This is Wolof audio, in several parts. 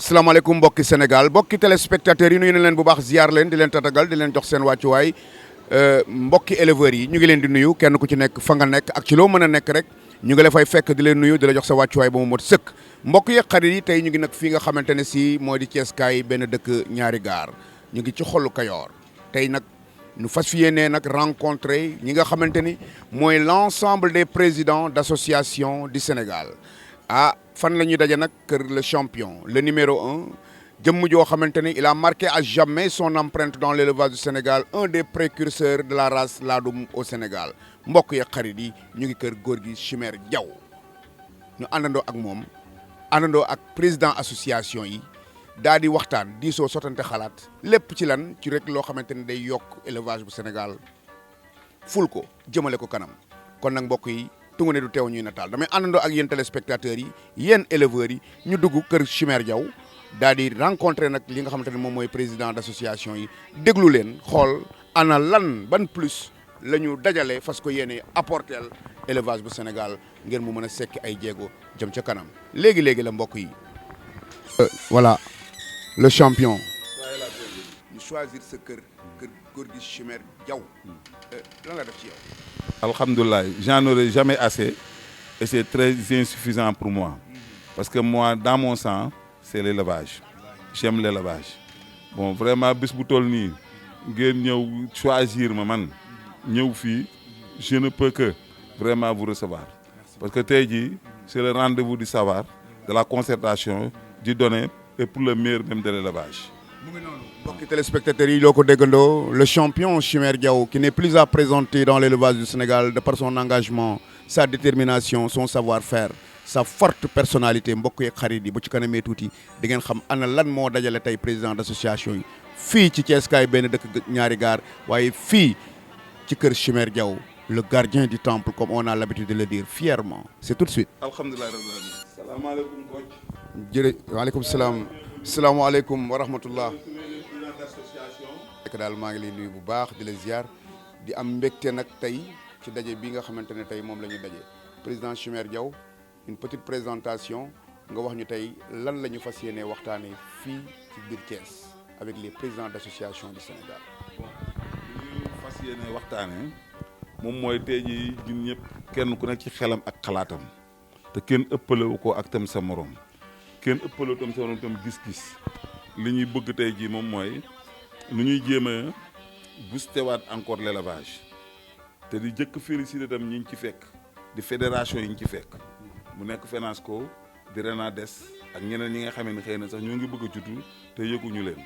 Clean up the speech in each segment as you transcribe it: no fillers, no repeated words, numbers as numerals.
salaamaaleykum mbokki Sénégal mbokki téléspectateurs yi nuyu na leen bu baax ziar leen di leen tatagal di leen jox seen wàccuwaay mbokki éleveurs yi ñu ngi leen di nuyu kenn ku ci nekk fa nga nekk ak ci loo mën a nekk rek ñu ngi la fay fekk di leen nuyu di la jox sa wàccuwaay ba mu mot sëkk mbokk yi xarit yi tey ñu ngi nag fii nga xamante ne si moo di Thiès kaay benn dëkk ñaari gaar ñu ngi ci xolu Kayoor tey nag ñu fas yéenee nag rencontré ñi nga xamante ni mooy l'ensemble des présidents d'association du Sénégal fan la ñuy daje nag kër le champion le numéro 1 jëmm joo xamante ni il a marqué à jamais son empreinte dans l'élevage du Sénégal un des précurseurs de la race Ladoum au Sénégal mbokk yi xarit yi ñu ngi kër góor gi Chimère Diaw ñu àndandoo ak moom àndandoo ak président association yi daal di waxtaan diisoo sottante xalaat lépp ci lan ci rek loo xamante ni day yokk élevage bu Sénégal ful ko jëmale ko kanam kon nag mbokk yi tungu ne du teew ñuy nataal damay àndandoo ak yéen téléspectateurs yi yéen éleveurs yi ñu dugg kër Chimère Diaw daal di rencontré nag li nga xamante ne moom mooy président d'association yi déglu leen xool ana lan ban plus la ñu dajale fas ko yéene apporter élevage bu Sénégal ngeen mu mën a sekki ay jéego jëm ca kanam léegi la mbokk yi. voilà le champion. ñu choisir sa kër góor gi Chimère Diaw lan la def ci yow. Alhamdoulilah, j'en aurais jamais assez et c'est très insuffisant pour moi. Parce que moi, dans mon sang, c'est l'élevage. J'aime l'élevage. Bon, vraiment, bis bu toll nii ngeen ñëw choisir ma man ñëw fii je ne peux que vraiment vous recevoir. Parce que tey jii c'est le rendez-vous du savoir, de la concertation, du donner et pour le meilleur même de l'élevage. mu ngi noonu mbokki téléspectateurs yi loo ko déggandoo le champion Chimère Diaw qui n'est plus à présenter dans l'élevage du Sénégal de par son engagement sa détermination son savoir-faire sa forte personnalité mbokk yeeg xarit yi bu ci kanamee tuuti di ngeen xam ana lan moo dajale tey président d'association yi fii ci Thiès kaay benn dëkk ñaari gaar waaye fii ci kër Chimère Diaw le gardien du temple comme on a l'habitude de le dire fièrement c'est tout de suite. Alhamdulillah rabbil alamin. Salaamaaleykum coach. waaleykum salaam. salaamaaleykum wa rahmatullah. daal maa ngi lay nuyu bu baax di la ziar di am mbégte nag tey ci daje bi nga xamante ne tey moom la ñu daje président Chimère Diaw une petite présentation nga wax ñu tey lan la ñu fas yéenee waxtaanee fii ci biir Thiès avec les présidents d'association du Sénégal. li ñu fas yéenee waxtaanee moom mooy tey jii ñun ñëpp kenn ku nekk ci xelam ak xalaatam te kenn ëppalewu ko ak tam sa morom. kenn ëppaloo tam sa tam gis-gis li ñuy bëgg tey jii moom mooy nu ñuy jéem a booster waat encore l'élevage te di jëkk féliciter tam ñi ñu ci fekk di fédération yi ñu ci fekk mu nekk FENASCO di RENADES ak ñeneen ñi nga xamee ne xëy na sax ñoo ngi bëgg a juddu te yëguñu leen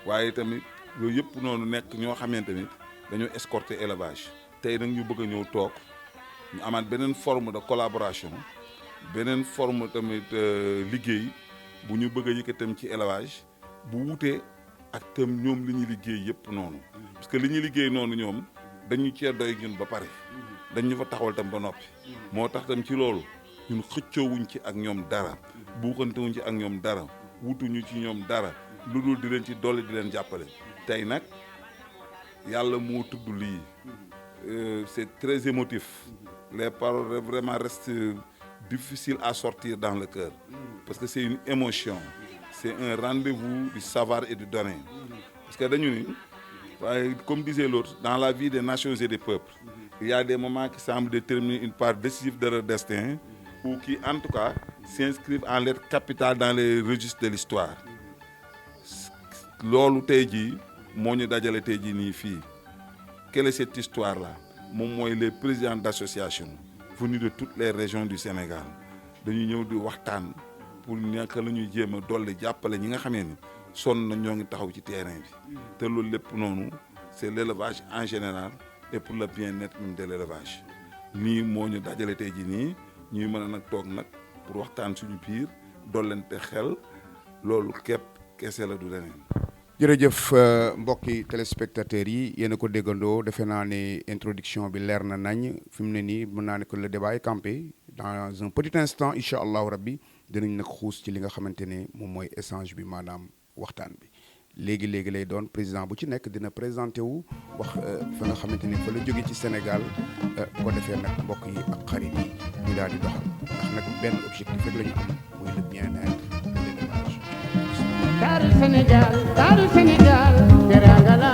waaye tamit yooyu yëpp noonu nekk ñoo xamante ni dañoo escorter élevage tey nag ñu bëgg a ñëw toog ñu amaat beneen forme de collaboration beneen forme tamit liggéey bu ñu bëgg a yëkkatam ci élevage bu wutee ak tam ñoom li ñuy liggéey yëpp noonu parce que li ñuy liggéey noonu ñoom dañu cee doy ñun ba pare dañ ñu fa taxawal tam ba noppi moo tax tam ci loolu ñun xëccoowuñ ci ak ñoom dara buuxantewuñ ci ak ñoom dara wutuñu ci ñoom dara lu dul di leen ci dolli di leen jàppale tey nag yàlla moo tudd lii c'est très émotif les paroles vraiment restent difficile à sortir dans le cœur parce que c'est une émotion c'est un rendez-vous du savoir et du donner parce que dañu ni waaye comme disait l'autre dans la vie des nations et des peuples il y a des moments qui semblent déterminer une part décisive de leur destin ou qui en tout cas s'inscrivent en lettres capitales dans les registres de l'histoire loolu tey jii moo ñu dajale tey jii nii fii quelle est cette histoire là moom mooy les présidents d'association venus de toutes les régions du Sénégal dañuy ñëw di waxtaan pour nekk la ñuy jéem a dolli jàppale ñi nga xamee ni sonn na ñoo ngi taxaw ci terrain bi te loolu lépp noonu c'est l'élevage en général et pour le bien-être de l'élevage nii moo ñu dajale tey jii nii ñuy mën a nag toog nag pour waxtaan suñu biir dollante xel loolu képp kese la du leneen. jërëjëf mbokki téléspectateurs yi yéen a ko déggandoo defe naa ne introduction bi leer na nañ fi mu ne nii mën naa ne que le débat est campé dans un petit instant incha allahu rabbi dinañ nag xuus ci li nga xamante ne moom mooy échange bi maanaam waxtaan bi léegi lay doon président bu ci nekk dina présenté wu wax fa nga xamante ni fa la jóge ci Sénégal bu ko defee nag mbokk yi ak xarit yi ñu daal di doxal ndax nag benn objectif rek la ñu am muy le bien-être de l'élevage. Sénégal teranga la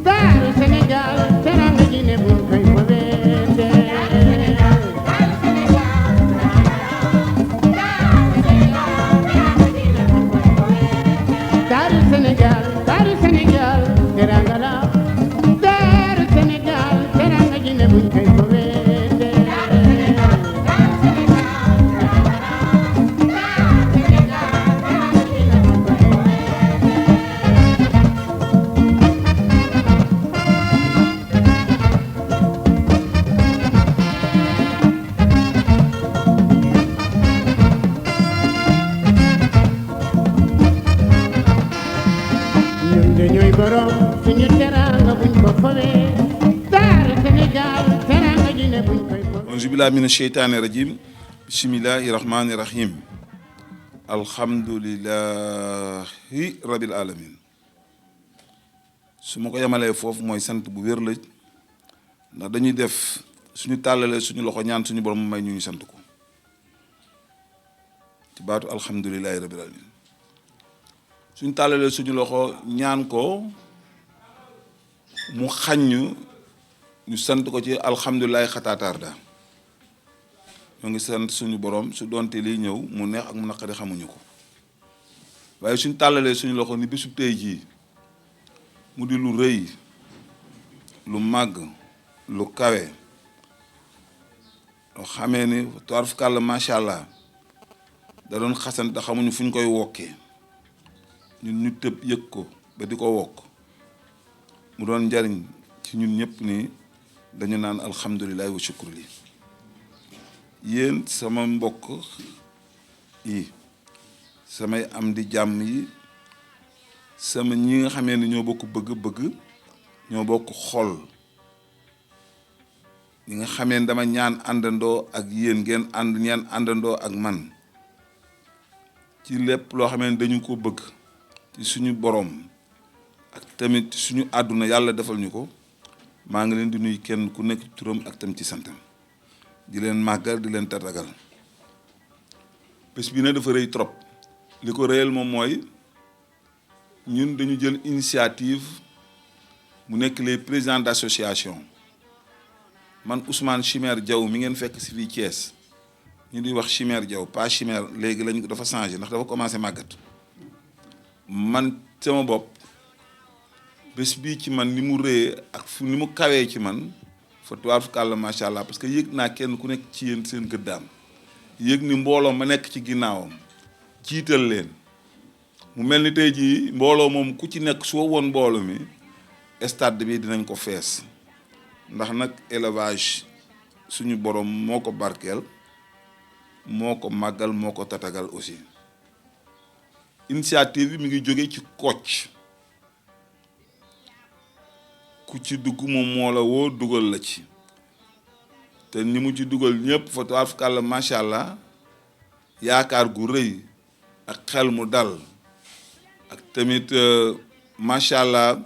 daaru Sénégal teranga ji ne buñ koy fobeete daaru Sénégal teranga la daaru Sénégal teranga ji ne buñ koy fobeete ñooy borom suñu teranga buñ ko fowee daaru Sénégal teranga ji ne buñ koy fowee auzu billahi mina sheytaani rajim bismillahi rahmani rahim alhamdulillahi rabbil alamin su ma ko yemalee foofu mooy sant bu wér la ndax dañuy def suñu tàllalee suñu loxo ñaan suñu borom may ñu sant ko ci baatu alhamdulillahi rabbil alamin suñu tàllalee suñu loxo ñaan ko mu xañ ñu sant ko ci alhamdulilahi xataataarda ñoo ngi sant suñu borom su doonte liy ñëw mu neex ak mu naqari xamuñu ko waaye suñu tàllalee suñu loxo ni bisub tey jii mu di lu rëy lu màgg lu kawe loo xamee ni toir fu kàll macha allah da doon xasante xamuñu fu ñu koy wokkee ñun ñu tëb yëg ko ba di ko wokk mu doon njariñ ci ñun ñëpp ni dañu naan alhamdulilah wa shukru li yéen sama mbokk yi samay am di jàmm yi sama ñi nga xamee ni ñoo bokk bëgg-bëgg ñoo bokk xol ñi nga xamee ni dama ñaan àndandoo ak yéen ngeen àndandoo ak man ci lépp loo xamee ni dañu ko bëgg ci suñu borom ak tamit suñu àdduna yàlla defal ñu ko maa ngi leen di nuyu kenn ku nekk turam ak tam ci santam di leen màggal di leen tatagal bés bi ne dafa rëy trop li ko rëyal moom mooy ñun dañu jël initiative mu nekk les présidents d'association man Ousmane Chimère Diaw mi ngeen fekk si fii Thiès ñu di wax Chimère Diaw pas Chimère léegi lañ dafa changé ndax dafa commencé màggat man sama bopp bés bii ci man ni mu rëyee ak fu ni mu kawee ci man fa tuwaar fu kàlla macha allah parce que yëg naa kenn ku nekk ci yéen seen gëddaam yëg ni mbooloo ma nekk ci ginnaawam jiital leen mu mel ni tey jii mbooloo moom ku ci nekk soo woon mbooloo mi stade bi dinañ ko fees ndax nag élevage suñu borom moo ko barkeel moo ko màggal moo ko tatagal aussi initiative bi mi ngi jóge ci Kocc ku ci dugg moom moo la woo dugal la ci te ni mu ci dugal ñëpp fa tabaarkalla macha allah yaakaar gu rëy ak xel mu dal ak tamit macha allah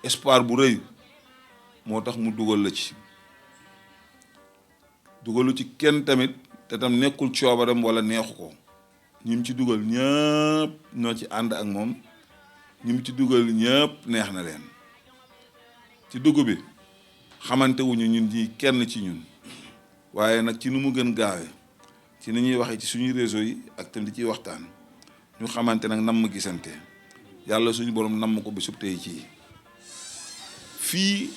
espoir bu rëy moo tax mu dugal la ci dugalu ci kenn tamit te tam nekkul coobaram wala neexu ko ñi mu ci dugal ñëpp ñoo ci ànd ak moom ñi mu ci dugal ñëpp neex na leen ci dugg bi xamante wuñu ñun ñi kenn ci ñun waaye nag ci nu mu gën gaawe ci ni ñuy waxee ci suñuy réseau yi ak tam di ciy waxtaan ñu xamante nag nam ma gisante yàlla suñu borom nam ko bésub tey ci fii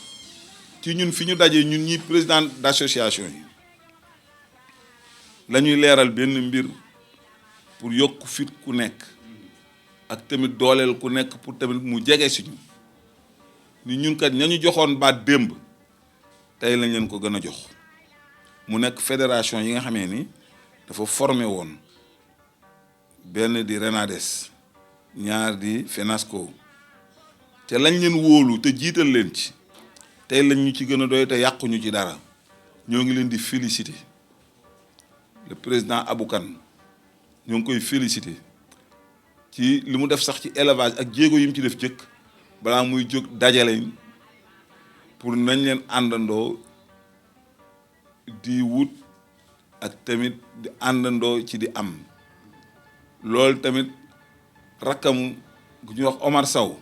ci ñun fi ñu dajee ñun ñi président d'association yi la ñuy leeral benn mbir pour yokk fit ku nekk ak tamit dooleel ku nekk pour tamit mu jege si ñu ni ñun kat ñañu joxoon baat démb tey lañ leen ko gën a jox mu nekk fédération yi nga xamee ni dafa formé woon benn di Renades ñaar di FENASCO te lañ leen wóolu te jiital leen ci tey lañ ñu ci gën a doy te yàquñu ci dara ñoo ngi leen di féliciter le président Abou Kane ñoo ngi koy féliciter ci li mu def sax ci élevage ak jéego yi mu ci def jëkk balaa muy jóg dajaleñ pour nañ leen àndandoo di wut ak tamit di àndandoo ci di am loolu tamit rakkam ñu wax Omar Sow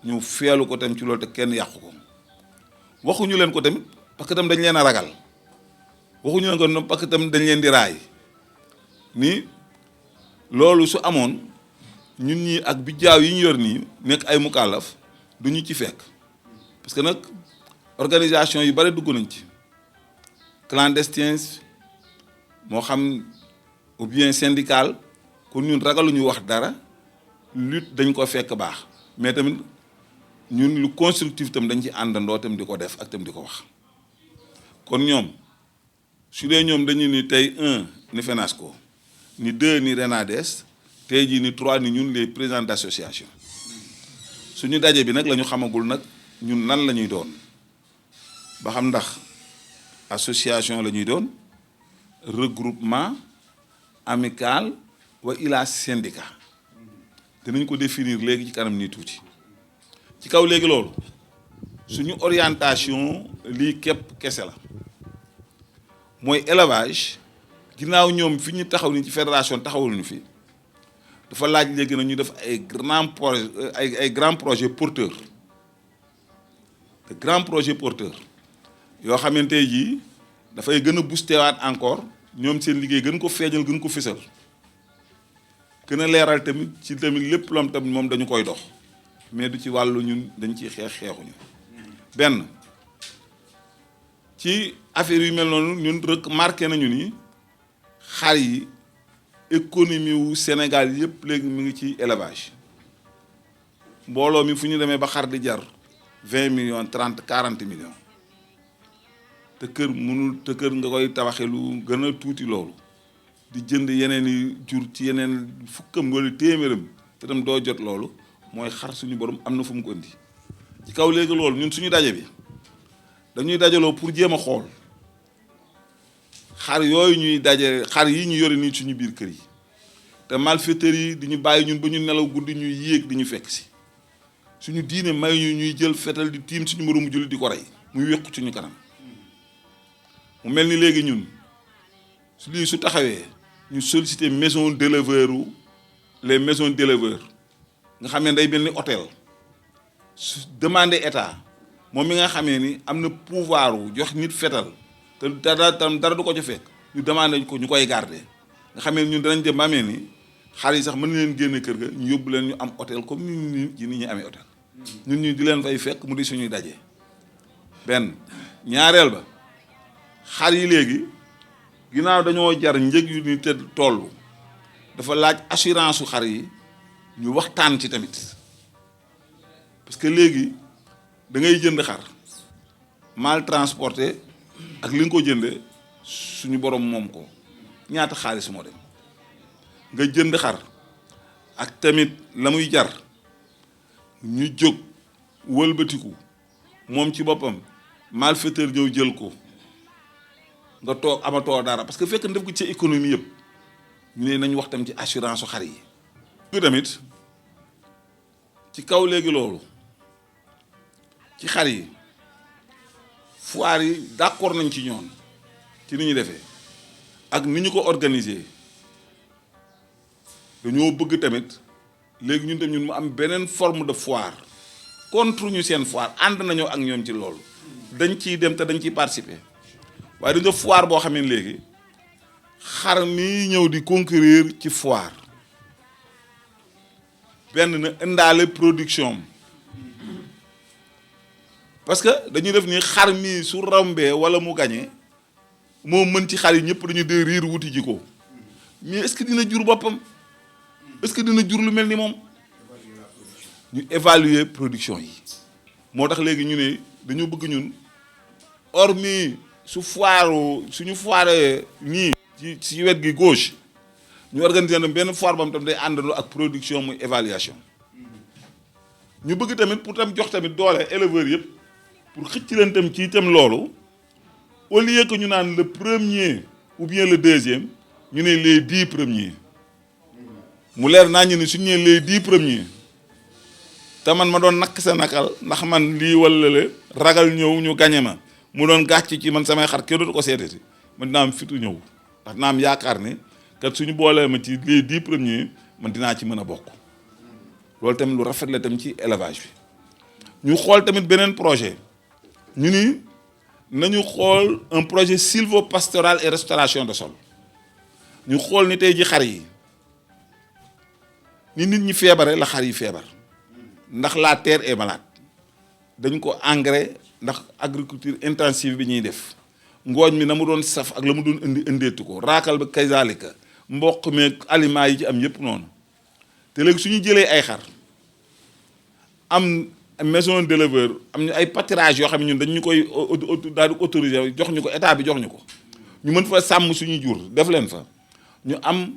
ñu feelu ko tam ci loolu te kenn yàqu ko waxuñu leen ko tamit parce que tam dañ leen a ragal waxuñu leen ko parce que tam dañ leen di raay ni loolu su amoon ñun ñii ak bijjaaw yi ñu yor nii nekk ay mukallaf du ñu ci fekk parce que nag organisation yu bari dugg nañ ci clandestins moo xam ou bien syndical kon ñun ragaluñu wax dara lutte dañ ko fekk baax mais tamit ñun lu constructif tam dañ ci àndandoo tam di ko def ak tam di ko wax kon ñoom su dee ñoom dañu ni tey 1 ni FENASCO ni 2 ni RENADES tey jii ni 3 ni ñun les présidents d'association suñu daje bi nag la ñu xamagul nag ñun nan la ñuy doon ba xam ndax association la ñuy doon regroupement amical wa ila syndicat dinañ ko définir léegi ci kanam nii tuuti ci kaw léegi loolu suñu orientation lii képp kese la mooy élevage ginnaaw ñoom fi ñu taxaw ni ci fédération taxawul ñu fi dafa laaj léegi na ñu def ay grands projets porteurs de grands projets porteurs yoo xamante ji dafay gën a booster waat encore ñoom seen liggéey gën ko feeñal gën ko fësal gën a leeral tamit ci tamit lépp lom tamit moom dañu koy dox mais du ci wàllu ñun dañ ciy xeexuñu benn ci affaire yu mel noonu ñun remarqué nañu ni xar yi économie wu Sénégal yëpp léegi mu ngi ci élevage mbooloo mi fu ñu demee ba xar di jar 20 millions 30 40 millions te kër nga koy tabaxee lu gën a tuuti loolu di jënd yeneen i jur ci yeneen fukkam wala téeméeram te tam doo jot loolu mooy xar suñu borom am na fu mu ko indi ci kaw léegi loolu ñun suñu daje bi dañuy dajaloo pour jéem a xool xar yooyu ñuy daje xar yi ñu yore nii suñu biir kër yi te malfaiteurs yi di ñu bàyyi ñun ba ñu nelaw guddi ñuy yéeg di ñu fekk si suñu diine may ñu ñuy jël fetal di tiim suñu moromu julli di ko rey muy wéqu suñu kanam mu mel ni léegi ñun su lii su taxawee ñu solliciter maison d'éleveur ou les maisons d'éleveurs nga xam ne day mel ni hôtel su demander état moom mi nga xamee ni am na pouvoir wu jox nit fetal te dara du ko ca fekk ñu demander ko ñu koy garder nga xamee ni ñun danañ dem ba amee ni xar yi sax mën na leen génne kër ga ñu yóbbu leen ñu am hôtel comme ni nit ñi amee hôtel ñun ñu di leen fay fekk mu di suñuy daje benn ñaareel ba xar yi léegi ginnaaw dañoo jar njëg yu ni te toll dafa laaj assurance su xar yi ñu waxtaan ci tamit parce que léegi da ngay jënd xar mal transporté ak li nga ko jënde suñu borom moom ko ñaata xaalis moo dem nga jënd xar ak tamit la muy jar ñu jóg wëlbatiku moom ci boppam malfaiteur ñëw jël ko nga toog amatoo dara parce que fekk na def ko ci économie yëpp ñu ne nañ wax tam ci assurance su xar yi. tamit ci kaw léegi loolu ci xar yi foire yi d'accord nañ ci ñoon ci ni ñu defee ak ni ñu ko organiser dañoo bëgg tamit léegi ñun tam ñun mu am beneen forme de foire contre ñu seen foire ànd nañoo ak ñoom ci loolu dañ ciy dem te dañ ciy participer. waaye da nga foire boo xam ne léegi xar mi ñëw di concourir ci foire benn na indaale production parce que dañuy def ni xar mi su rombee wala mu gañee moo mën ci xar yi ñëpp dañu dee riir wuti ji ko mais est-ce que dina jur boppam est-ce que dina jur lu mel ni moom ñu évaluer production yi moo tax léegi ñu ne dañoo bëgg ñun hormis su suñu foire nii ci wet gi gauche ñu organiser na benn foire bam tam day àndandoo ak production muy évaluation ñu bëgg tamit pour tam jox tamit doole éleveurs yëpp pour xëcc leen tam ci itam loolu au lieu que ñu naan le premier ou bien le deuxième ñu ne les 10 premiers mu leer naa ñu ne suñu nee les 10 premiers te man ma doon nakk sa nakal ndax man lii wala le ragal ñëw ñu gañe ma mu doon gàcc ci man samay xar kenn dootu ko seetati man dinaa am fitu ñëw ndax dinaa am yaakaar ne kat suñu boolee ma ci les 10 premiers man dinaa ci mën a bokk loolu tamit lu rafet la tamit ci élevage bi ñu xool tamit beneen projet ñu ni nañu xool un projet sylvo-pastoral et restauration de sol ñu xool ni tey ji xar yi ni nit ñi feebare la xar yi feebar ndax la terre est malade dañ ko engrais ndax agriculture intensive bi ñuy def ngooñ mi na mu doon saf ak la mu doon indeetu ko raakal ba kazalika mboq meeg aliments yi ci am yëpp noonu te léegi su ñu jëlee ay xar am maison d'éleveur am ñu ay pâturage yoo xam ne ñun dañ ñu koy daal di autoriser jox ñu ko état bi jox ñu ko ñu mën fa sàmm suñu jur def leen fa ñu am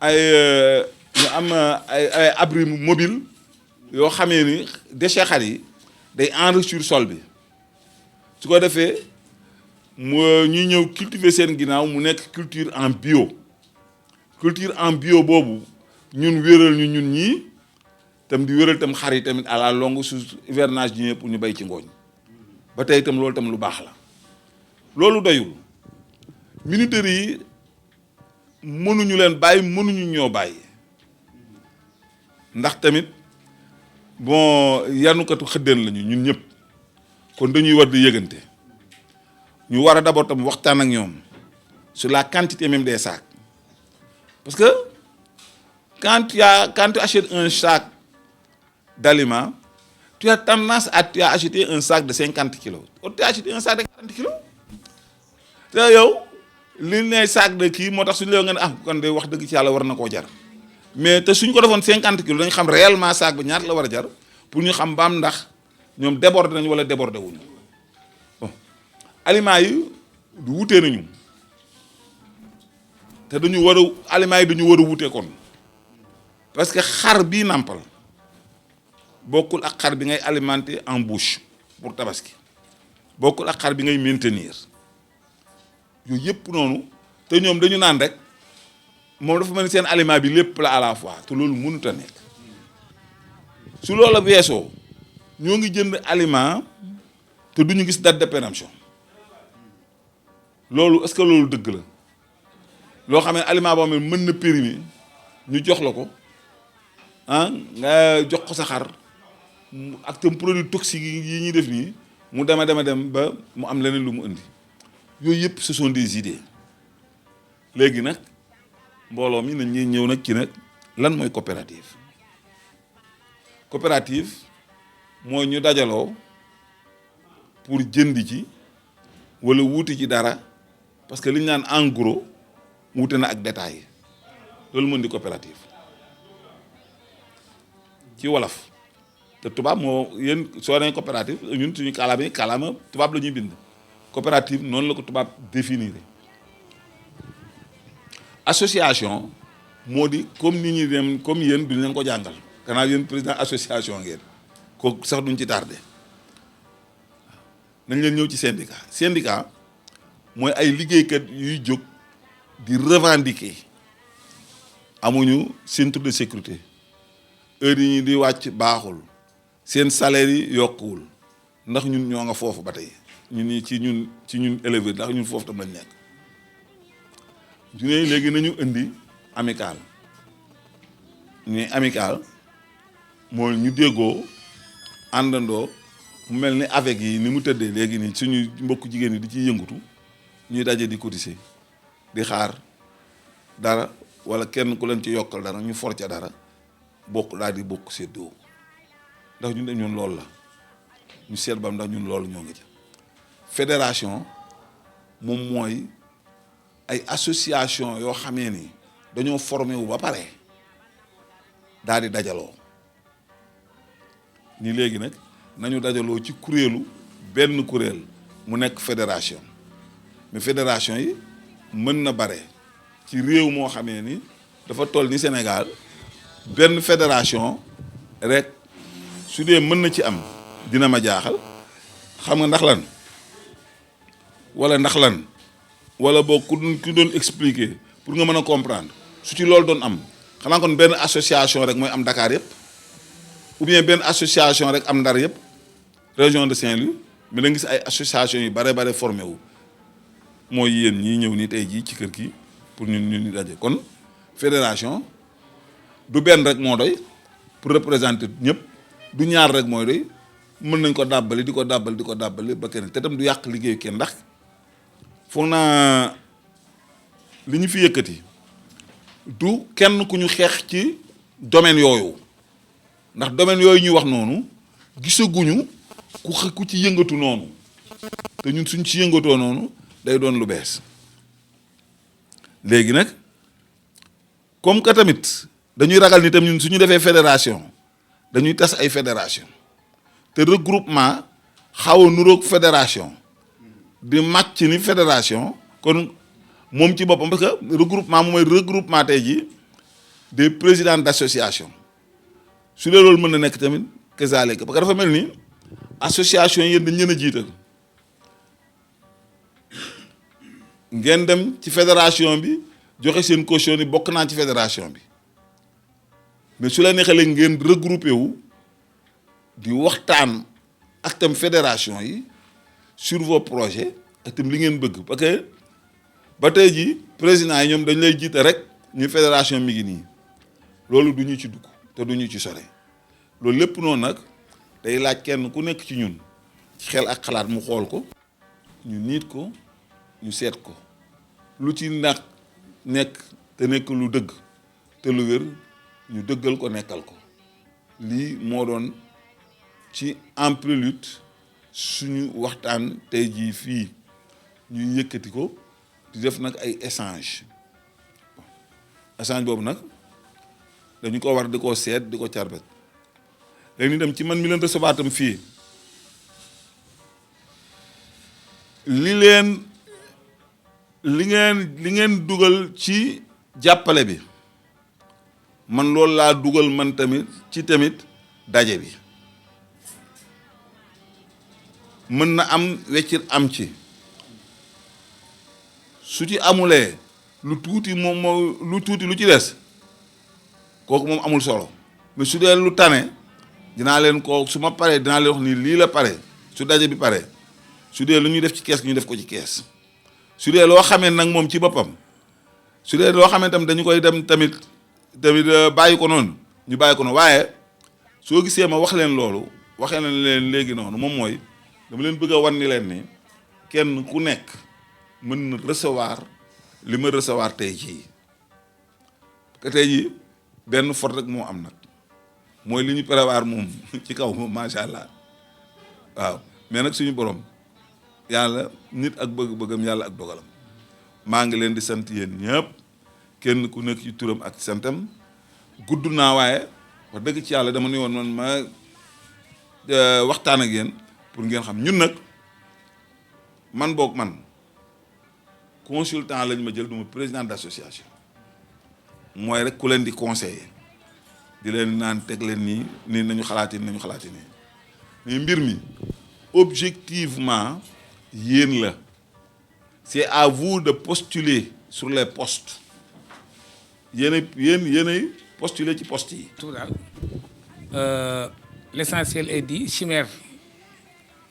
ay abri mobile yoo xamee ni déchets xar yi day enrichir sol bi su ko defee mu ñuy ñëw cultiver seen ginnaaw mu nekk culture en bio boobu ñun wéral ñu ñun ñii tam di wéral tam xar yi tamit à la longue su hivernage ji ñëpp ñu bay ci ngooñ ba tey itam loolu tam lu baax la loolu doyul militaires yi mënuñu leen bàyyi mënuñu ñoo bàyyi ndax tamit bon yanukatu xëddeen lañu ñun ñëpp kon dañuy war di yëgante ñu war a d'abord tam waxtaan ak ñoom sur la quantité même des sacs parce que quand tu achètes un sac d'aliments tu as tendance à acheter un sac de 50 kilos tu as acheté un sac de 40 kilos te yow li ne sac de kii moo tax suñu la nga ne kon de wax dëgg ci yàlla war na koo jar mais te suñ ko defoon 50 kilos dañ xam réellement sac bi ñaata la war a jar pour ñu xam baam ndax ñoom débordé nañu wala débordé wuñu bon aliments yi du wutee nañu te dañu war a aliments yi dañu war a wutee kon parce que xar bii nàmpal bokkul ak xar bi ngay alimenter en bouche pour tabaski bokkul ak xar bi ngay maintenir yooyu yëpp noonu te ñoom dañu naan rek moom dafa mel ni seen aliment bi lépp la à la fois te loolu mënut a nekk su loola weesoo ñoo ngi jënd aliment te duñu gis date de péremption loolu est-ce que loolu dëgg la loo xam ne aliment boo xam ne mën na périmé ñu jox la ko ah nga jox ko sa xar ak tam produit toxique yi ñuy def nii mu dem ba mu am leneen lu mu indi yooyu yëpp ce sont des idées léegi nag mbooloo mi nañ ñuy ñëw nag ci nag lan mooy coopérative mooy ñu dajaloo pour jënd ci wala wuuti ci dara parce que li ñu naan en gros wuute na ak détail loolu mën di coopérative ci wolof te tubaab moo yéen soo nee coopérative ñun suñu kàllaama tubaab la ñuy bind coopérative noonu la ko tubaab définir association moo di comme ni ñuy dem comme yéen duñ leen ko jàngal gannaaw yéen président association ngeen ko sax duñ ci tardé nañ leen ñëw ci syndicat mooy ay liggéeykat yuy jóg di revendiquer amuñu ceinture de sécurité heure yi ñu di wàcc baaxul seen salaire yi yokkuwul ndax ñun ñoo nga foofu ba tey ñun ci ñun éleveur ndax ñun foofu tam lañ nekk ñu ne léegi nañu indi amical mooy ñu déggoo àndandoo mu mel ni avec yi ni mu tëddee léegi nii suñu mbokk jigéen yi di ciy yëngatu ñuy daje di cotiser di xaar dara wala kenn ku leen ci yokkal dara ñu for ca dara bokk daal di bokk séddoo ndax ñun loolu la ñu seet bam ndax ñun loolu ñoo ngi ca fédération moom mooy ay association yoo xamee ni dañoo formé wu ba pare daal di dajaloo ni léegi nag nañu dajaloo ci benn kuréel mu nekk fédération mais fédération yi mën na bare ci réew moo xamee ni dafa toll ni Sénégal benn fédération rek su dee mën na ci am dina ma jaaxal xam nga ndax lan wala boo ku doon expliquer pour nga mën a comprendre su ci loolu doon am xanaa kon benn association rek mooy am Dakar yëpp ou bien benn association rek am Ndar yëpp région de Saint-Louis mais da nga gis ay association yu bare formé wu mooy yéen ñii ñëw nii tey jii ci kër gi pour ñun ñu daje kon fédération du benn rek moo doy pour représenter ñëpp du ñaar rek mooy doy mën nañ ko dàbbali di ko dàbbali ba kenn te tam du yàq liggéeyu kenn ndax foog naa li ñu fi yëkkati du kenn ku ñu xeex ci domaine yooyu ndax domaine yooyu ñuy wax noonu gisaguñu ku ci yëngatu noonu te ñun suñ ci yëngatoo noonu day doon lu bees léegi nag comme que tamit dañuy ragal ni tam ñun suñu defee fédération dañuy tas ay fédération te regroupement xaw a nuroog fédération di màcc ni fédération kon moom ci boppam parce que regroupement moom mooy regroupement tey ji des présidents d'association su dee loolu mën na nekk tamit kesaaleka parce que dafa mel ni association yéen dañ leen a jiital ngeen dem ci fédération bi joxe seen caution ni bokk naa ci fédération bi mais su la neexalee ngeen regroupé wu di waxtaan ak tam fédération yi sur vos projets ak tam li ngeen bëgg parce que ba tey ji président yi ñoom dañ lay jiite rek ñu fédération mi ngi nii loolu du ñu ci dugg te du ñu ci sore loolu lépp noonu nag day laaj kenn ku nekk ci ñun ci xel ak xalaat mu xool ko ñu niit ko ñu seet ko lu ci nekk te nekk lu dëgg te lu wér ñu dëggal ko nekkal ko lii moo doon ci en prélude suñu waxtaan tey jii fii ñuy yëkkati ko di def nag ay échange boobu nag dañu ko war di ko seet di ko carbet léegi ñu dem ci man mi leen recevoir tam fii li ngeen dugal ci jàppale bi man loolu laa dugal man tamit ci tamit daje bi mën na am weccit am ci su ci amulee lu tuuti moom moo lu tuuti lu ci des kooku moom amul solo mais su dee lu tane dinaa leen ko su ma paree dinaa leen wax ni lii la pare su daje bi pare su dee lu ñuy def ci kees ñu def ko ci kees su dee loo xamee nag moom ci boppam su dee loo xamee tam dañu koy dem tamit bàyyi ko noonu ñu bàyyi ko noonu waaye soo gisee ma wax leen loolu waxee nañ leen léegi noonu moom mooy dama leen bëgg a wan ni leen ni kenn ku nekk mën na recevoir li ma recevoir tey jii que tey jii benn fort rek moo am nag mooy li ñu prévoir moom ci kaw moom macha allah waaw mais nag suñu borom yàlla nit ak bëgg-bëggam yàlla ak dogalam maa ngi leen di sant yéen ñëpp kenn ku nekk ci turam ak santam gudd naa waaye wax dëgg ci yàlla dama ne woon man ma waxtaan ak yéen pour ngeen xam ñun nag man boog man consultant lañ ma jël duma président d'association mooy rek ku leen di conseiller di leen naan teg leen nii nañu xalaati nii mais mbir mi objectivement yéen la c'est à vous de postuler sur les postes yéenay postuler ci postes yi. tout daal l'essentiel est dit Chimère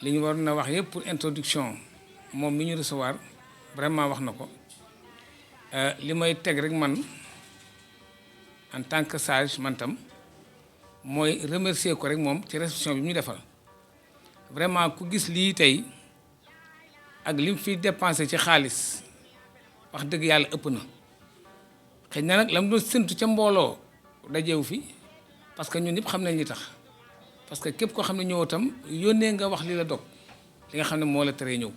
li ñu waroon a wax yëpp pour introduction moom mi ñu recevoir vraiment wax na ko li may teg rek man en tant que sage man tam mooy remercier ko rek moom ci réception bi mu ñu defal vraiment ku gis lii tey ak li mu fi dépensé ci xaalis wax dëgg yàlla ëpp na xëy na nag la mu doon séntu ca mbooloo dajewu fi parce que ñun ñëpp xam nañ li tax parce que képp koo xam ne ñëw itam yónnee nga wax li la dog li nga xam ne moo la teree ñëw.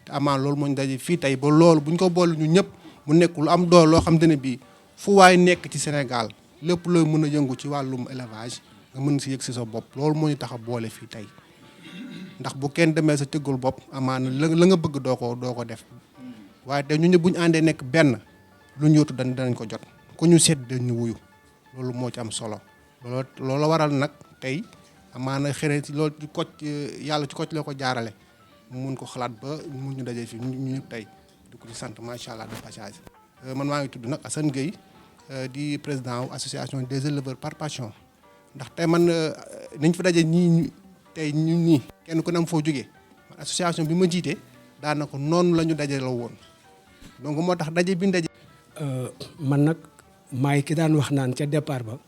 te amaan loolu moo ñu daje fii tey ba loolu bu ñu ko boole ñu ñëpp mu nekk lu am doole loo xam te ne bii fu waay nekk ci Sénégal lépp looy mën a yëngu ci wàllum élevage nga mën si yëg si sa bopp loolu moo ñu tax a boole fii tey ndax bu kenn demee sa tëggul bopp amaan la nga bëgg doo ko def waaye te ñu ñëpp bu ñu àndee nekk benn lu ñu yóotu danañ ko jot ku ñu seet dañu wuyu loolu moo ci am solo loolu waral nag tey amaana xëy ci loolu ci koc yàlla ci koc la ko jaarale mu mun ko xalaat ba mun ñu dajee fii ñu ñëpp tey di ko ci sant macha allah de passage. man maa ngi tudd nag Assane Gueye di président wu association des éleveurs par passion ndax tey man nañ fa daje ñii tey ñun ñii kenn ku ne am foo jógee man association bi ma jiite daanaka noonu la ñu daje la woon donc moo tax daje bi ñu daje. man nag maay ki daan wax naan ca départ ba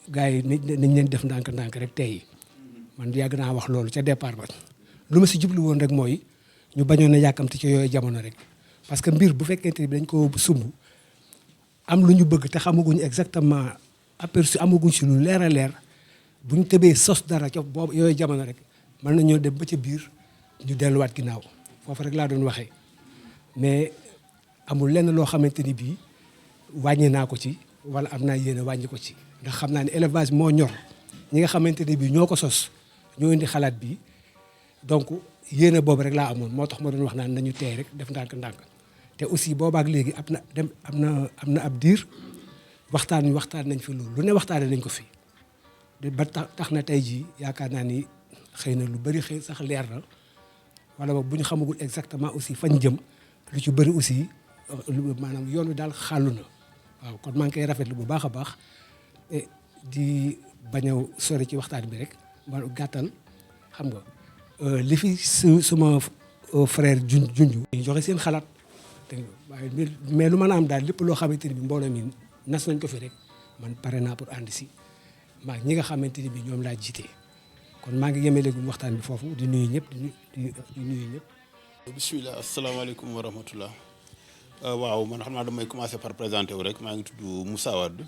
gars yi nañ leen def ndànk-ndànk rek tey man yàgg naa wax loolu ca départ ba lu ma si jublu woon rek mooy ñu bañoon a yàkkamti ci yooyu jamono rek parce que mbir bu fekkente ni dañ ko sumb am lu ñu bëgg te xamaguñ exactement aperçu amaguñ si lu leer a leer bu ñu tëbee sos dara ca boobu yooyu jamono rek mën nañoo dem ba ca biir ñu delluwaat ginnaaw foofu rek laa doon waxee mais amul lenn loo xamante ni bii wàññi naa ko ci wala am naa yéene wàññi ko ci ndax xam naa ne élevage moo ñor ñi nga xamante ne bii ñoo ko sos ñoo indi xalaat bi donc yéene boobu rek laa amoon moo tax ma doon wax naan nañu tey rek def ndànk-ndànk te aussi boobaak léegi am na ab diir waxtaan nañ fi lu ne waxtaane nañ ko fi ba tax na tey jii yaakaar naa ni xëy na lu bëri xëy sax leer na wala boog bu ñu xamagul exactement aussi fañ jëm lu ci bëri aussi maanaam yoon wi daal xàllu na waaw kon maa ngi koy rafetlu bu baax a baax di bañ a sori ci waxtaan bi rek ma gàttal xam nga li fi suma frère junju ñu joxe seen xalaat waaye mais lu mën a am daal lépp loo xamante ni bi mbooloo mi nas nañ ko fi rek man pare naa pour ànd si maa ñi nga xamante ni bi ñoom laa jiite kon maa ngi yemee léegi waxtaan bi foofu di nuyu ñëpp di nuyu ñëpp. bisimilah asalaamaaleykum wa rahmatullah waaw man xam naa damay commencer par présenter wu rek maa ngi tudd Moussa Wade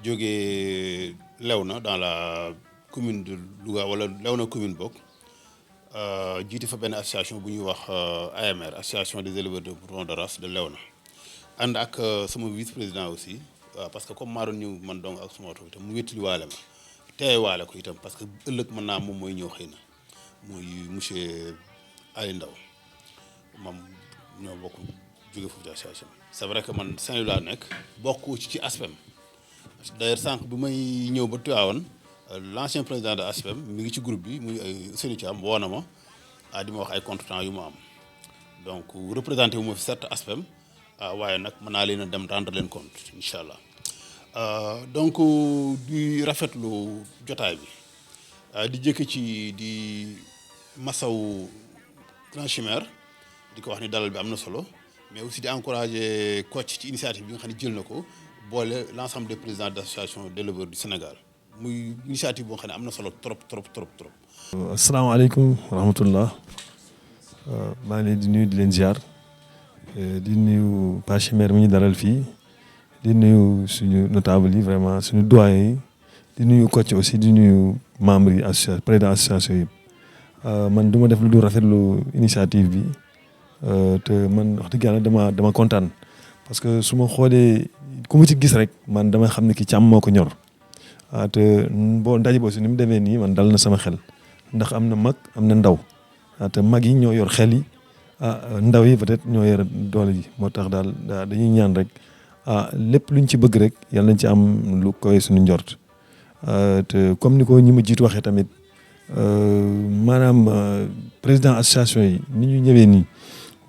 jógee Léona dans la commune de Louga wala Léona commune bokk jiite fa benn association bu ñuy wax AMR association des éleveurs de moutons de race de Léona ànd ak sama vice-président aussi waaw parce que comme maa doon ñëw man donc ak sama oto itam mu wéttali waale ma teewe waale ko itam parce que ëllëg mën naa moom mooy ñëw xëy na muy monsieur Ali Ndaw moom ñoo bokk jóge foofu ci association c'est vrai que man Saint-Louis laa nekk bokk ci ASPEM d'ailleurs sànq bi may ñëw ba Tivaouane l'ancien président de ASPEM mi ngi ci groupe bi muy Serigne Thiam woo na ma di ma wax ay contretemps yu ma am donc représenté wu ma fi certes ASPEM waaye nag mën naa leen a dem rendre leen compte incha allah donc di rafetlu jotaay bi di jëkk ci di masaw Grand Chimère di ko wax ni dalal bi am na solo mais aussi di encourager Kocc ci initiative bi nga xam ne jël na ko boole l'ensemble des présidents d'association d'éleveurs du Sénégal muy initiative boo xam ne am na solo trop trop trop trop. asalaamaaleykum wa rahmatullah maa ngi leen di nuyu di leen ziar di nuyu Pa Chimère mi ñu dalal fii di nuyu suñu notable yi vraiment suñu doyen yi di nuyu Kocc aussi di nuyu membres yi association président association yi man du ma def lu dul rafetlu initiative bi te man wax dëgg yàlla dama kontaan parce que su ma xoolee ku ma ci gis rek man dama xam ne ki càmm moo ko ñor te boo ndaje boo si ni mu demee nii man dal na sama xel ndax am na mag am na ndaw te mag yi ñoo yor xel yi ndaw yi peut-être ñoo yor doole ji moo tax daal dañuy ñaan rek lépp luñ ci bëgg rek yàlla nañ ci am lu koy suñu njort te comme ni ko ñi ma jiitu waxee tamit maanaam président association yi ni ñu ñëwee nii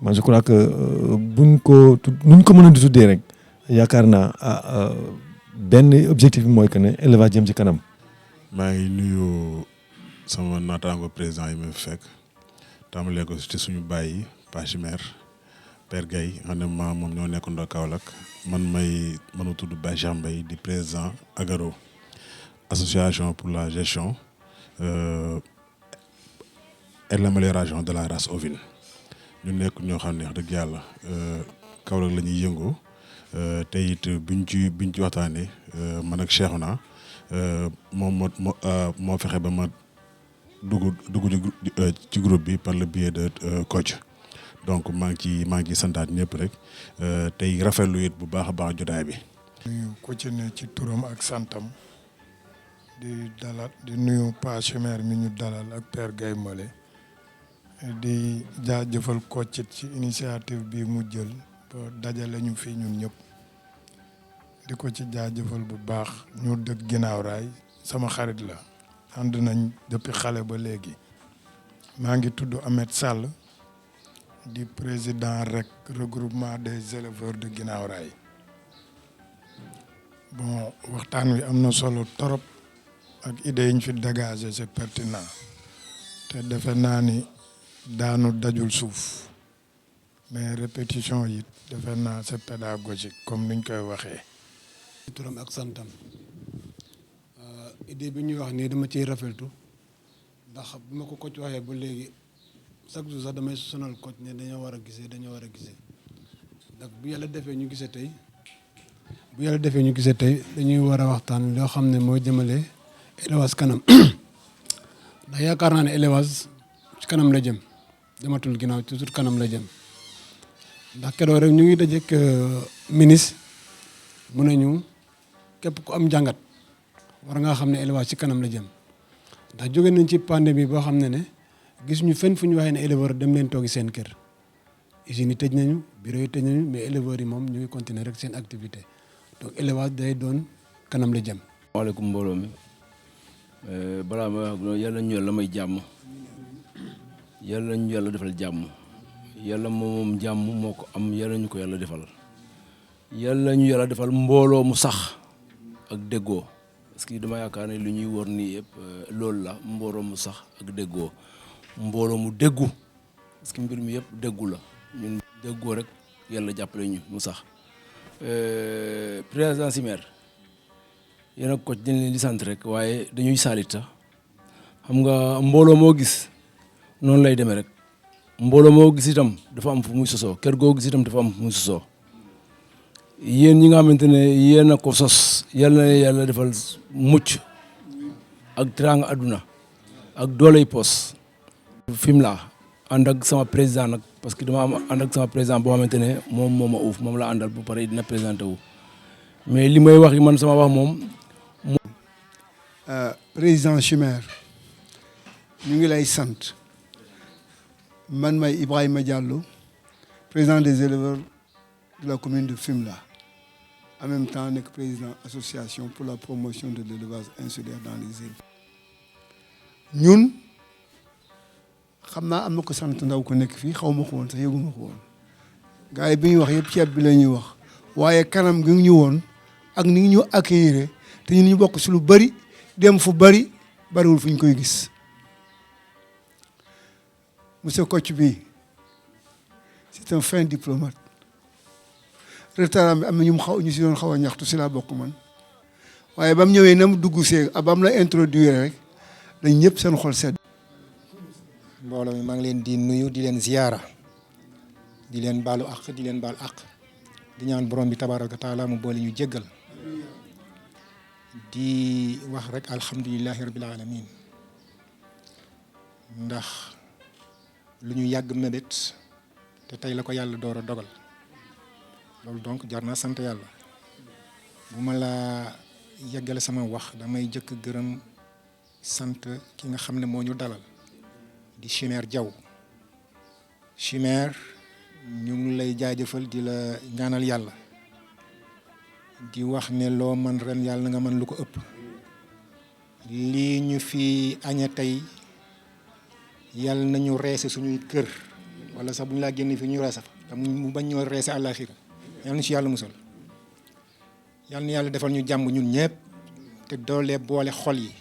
man je crois que nuñ ko mën a di tuddee rek yaakaar naa benn objectif bi mooy que ne élevage jëm ci kanam. maa ngi nuyu sama naataango président yi ma fekk tàmbalee ko ci suñu bàyyi Pa Chimère Père Guèye xam ne moom ñoo nekk ndoo Kaolack mënu tudd Baye Jean Mbaye di président Agaro association pour la gestion et l'amélioration de la race ovine ñu nekk ñoo xam ne wax dëgg yàlla Kaolack la ñuy yëngoo te it biñ ci waxtaanee man ak Cheikhouna moom moo fexe ba ma dugg ci groupe bi par le biais de Kocc donc maa ngi santaat ñëpp rek tey rafetlu it bu baax a baax jotaay bi. nuyu ku ci ne ci turam ak santam di nuyu Pa Chimère mi ñu dalal ak Père Guèye Mole di jaajëfal Kocc ci initiative bi mu jël ba dajale ñu fii ñun ñëpp di ko ci jaajëfal bu baax ñu dëkk ginnaaw raay sama xarit la ànd nañ depuis xale ba léegi maa ngi tudd Ahmed Sall di président rek regroupement des éleveurs de ginnaaw raay bon waxtaan wi am na solo torop ak idée yi ñu fi dégagé c'est pertinent te defe naa ni daanu dajul suuf mais répétition yi defe naa c'est pédagogique comme niñ koy waxee. turam ak santam idée bi ñuy wax nii dama ciy rafetlu ndax bi ma ko coach waxee ba léegi chaque jour sax damay sonal coach ne dañoo war a gisee ndax bu yàlla defee ñu gisee tey dañuy war a waxtaan loo xam ne mooy jëmale élevage kanam ndax yaakaar naa ne élevage ci kanam la jëm dematul ginnaaw toujours kanam la jëm ndax keroog rek ñu ngi dajeek ministre mu ne ñu képp ku am jàngat war ngaa xam ne élevage ci kanam la jëm ndax jóge nañ ci pandémie boo xam ne gis ñu fenn fu ñu waxee ne éleveur dem leen toogi seen kër usines yi tëj nañu bureau yi tëj nañu mais éleveurs yi moom ñu ngi continuer rek seen activité donc élevage day doon kanam la jëm. waaleykum mbooloo mi balaa ma wax yàlla ñu yàlla may jàmm yàlla ñu yàlla defal jàmm yàlla moom jàmm moo ko am yàlla ñu ko yàlla defal yàlla ñu yàlla defal mbooloo mu sax ak déggoo parce que dama yaakaar ne lu ñuy wor nii yëpp loolu la mbooloo mu sax ak déggoo mbooloo mu déggu parce que mbir mi yëpp déggu la ñun déggoo rek yàlla jàppale ñu mu sax président Simer yéen a ko dañ leen di sant rek waaye dañuy saalita xam nga mbooloo moo gis noonu lay demee rek mbooloo moo gis itam dafa am fu muy sosoo kër goo gis itam dafa am fu muy sosoo yéen ñi nga xamante ne yéen a ko sos yàlla na yàlla defal mucc ak teraanga àdduna ak dooley pos Fimela ànd ak sama président nag parce que dama am ànd ak sama président boo xamante ne moom moo ma uuf moom la àndal bu pare dina présenté wu mais li may wax yi man sama wax moom. président Chimère ñu ngi lay sant man may Ibrahima Diallo président des éleveurs de la commune de Fimela en même temps nekk président association pour la promotion de l'élevage insulaire dans les îles. ñun xam naa am na ko sant ndaw ko nekk fii xaw ma ko woon sax yëguma ko woon gars yi bi ñuy wax yëpp ceeb bi la ñuy wax waaye kanam gi ñu woon ak ni ngi ñu accueillir te ñun ñu bokk si lu bari dem fu bari bariwul fu ñu koy gis monsieur Kocc bi c'est un fin diplomate retard bi am na ñu si doon xaw a ñaxtu si laa bokk man waaye ba mu ñëwee na mu dugg see ba mu la introduire rek dañ ñëpp seen xol sedd. mbooloo mi maa ngi leen di nuyu di leen ziyaara di leen baalu àq di leen baal àq di ñaan borom bi tabaaraka taala mu boole ñu jéggal di wax rek alhamdulillahi rabbil alamin ndax lu ñu yàgg mébét te tey la ko yàlla door a dogal loolu donc jar naa sant yàlla bu ma la yeggale sama wax damay jëkk gërëm sant ki nga xam ne moo ñu dalal di Chimère Diaw Chimère ñu ngi lay jaajëfal di la ñaanal yàlla di wax ne loo man ren yàlla na nga mën lu ko ëpp lii ñu fi aña tey yàlla nañu reese suñuy kër wala sax bu ñu laa génn fi ñu reese fa mu bañ ñoo reese àllaaxira yàlla na ci yàlla musal yàlla na yàlla defal ñu jàmm ñun ñëpp te doole boole xol yi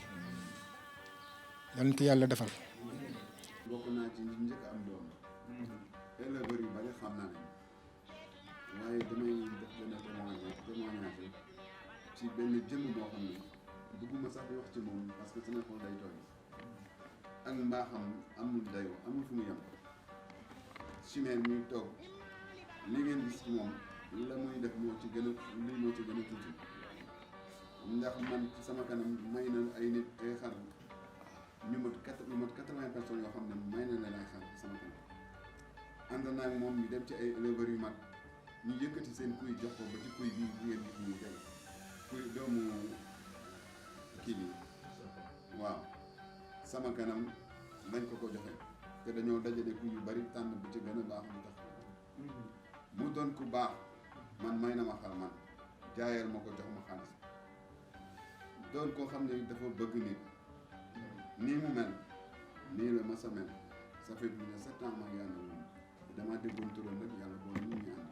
yàlla na ko yàlla defal. bokk naa ci njëkk am doom éleveurs yu bari xam naa ne waaye damay def benn témoignage ci benn jëmm boo xam ne bëgguma sax di wax ci moom parce que sama xol day tooy ak mbaaxam amul dayo amul fu mu yem Chimère muy toog li ngeen gis ci moom la muy def moo ci gën a lii moo ci gën a tuuti ndax man ci sama kanam may na ay nit ay xar ñu mat 80 personnes yoo xam ne may na leen ay xar sama kanam ànd naa ak moom ñu dem ci ay éleveurs yu mag ñu yëkkati seen kuy jox ko ba ci kuy bi ngeen gis nii tey kuy doomu kii bi waaw sama kanam dañ ko joxe te dañoo dajale kuy yu bari tànn bu ci gën a baax mu tax mu doon ku baax man may na ma xar man jaayal ma ko jox ma xaalis doon koo xam ne dafa bëgg nit nii mu mel nii la ma sa mel ça fait plus de 7 ans ma ngi ànd moom damaa déggoon turam nag yàlla boole ñu ngi ànd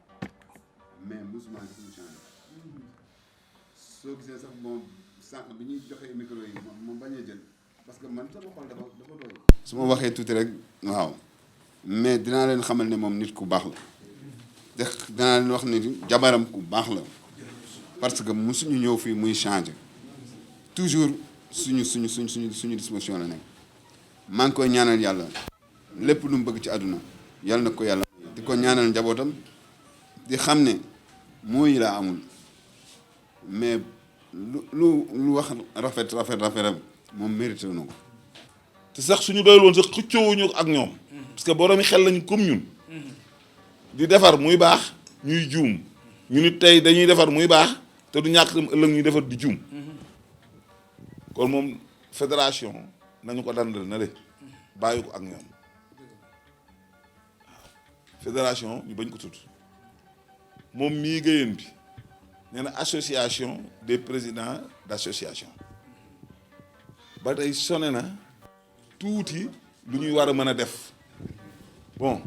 mais musuma gis mu changé soo gisee sax moom sànq bi ñuy joxee micro yi ma bañ a jël parce que man sama xol dafa doy. su ma waxee tuuti rek waaw mais dinaa leen xamal ne moom nit ku baax la te dinaa leen wax ne jabaram ku baax la parce que musuñu ñëw fii muy changé toujours suñu disposition la nekk maa ngi koy ñaanal yàlla lépp lu mu bëgg ci àdduna yàlla na ko yàlla di ko ñaanal njabootam di xam ne mooy laa amul mais lu wax rafetam moom mérité na ko. te sax suñu doyul woon sax xëccoowuñu ak ñoom parce que boroomi xel lañ comme ñun di defar muy baax ñuy juum ñu nit tey dañuy defar muy baax te du ñàkk tam ëllëg ñuy defar di juum kon moom fédération nañu ko dandal na le bàyyi ko ak ñoom waaw fédération ñu bañ ko tudd moom mii géyeen bi nee na association des présidents d'association ba tey sone na tuuti lu ñuy war a mën a def bon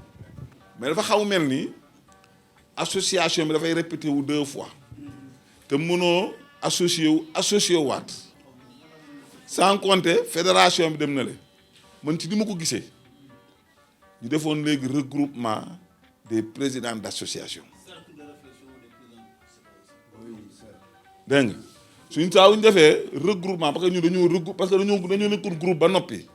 mais dafa xaw mel ni association bi dafay répété wu 2 fois te mënoo associé waat sans compter fédération bi dem na le man ci ni ma ko gisee ñu defoon léegi regroupement des présidents d'association dégg nga suñ saa wuñ defee regroupement parce que ñu dañoo nekkoon groupe ba noppi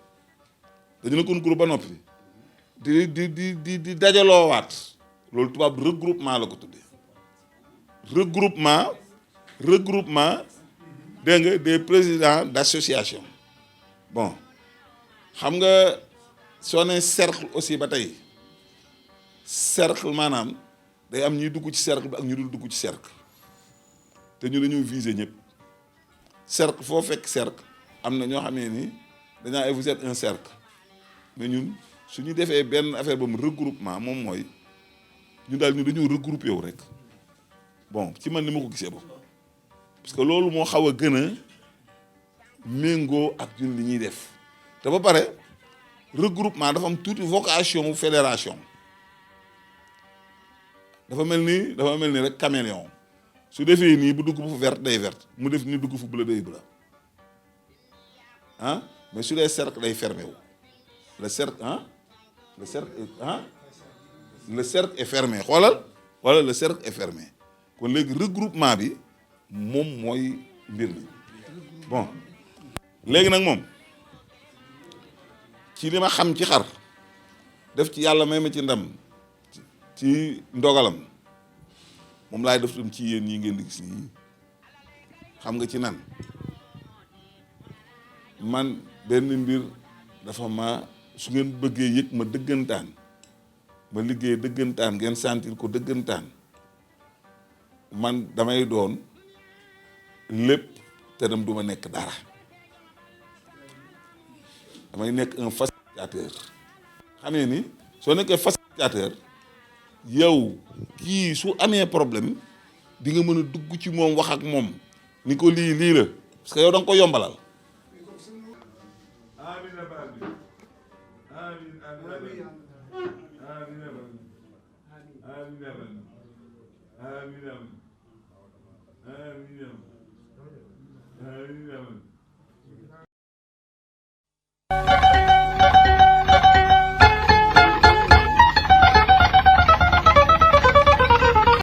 di dajaloo waat loolu tubaab regroupement la ko tuddee regroupement dégg nga des présidents d'association bon xam nga soo nee cercle aussi ba tey cercle maanaam day am ñuy dugg ci cercle bi ak ñu dul dugg ci cercle te ñu dañoo viser ñëpp cercle foo fekk cercle am na ñoo xamee ni dañaa vous êtes un cercle mais ñun su ñu defee benn affaire ba mu regroupement moom mooy ñu daal ñu dañoo regroupé wu rek bon ci man ni ma ko gisee boobu parce que loolu moo xaw a gën a méngoo ak ñun li ñuy def te ba pare regroupement dafa am tuuti vocation wu fédération dafa mel ni rek caméléon su defee nii bu dugg bu vert day vert mu def ni dugg fu bleu day bleu ah mais su dee cercle day fermé wu le cercle le cercle est fermé xoolal wala le cercle est fermé kon léegi regroupement bi moom mooy mbir mi bon léegi nag moom ci li ma xam ci xar def ci yàlla may ma ci ndam ci ndogalam moom laay def tam ci yéen ñi ngeen di gis nii xam nga ci nan man benn mbir dafa ma su ngeen bëggee yëg ma dëggantaan ma liggéey dëggantaan ngeen sentir ko dëggantaan man damay doon lépp te dem du ma nekk dara damay nekk un facilitateur xamee ni soo nekkee facilitateur yow kii su amee problème di nga mën a dugg ci moom wax ak moom ni ko lii la parce que yow da nga ko yombalal.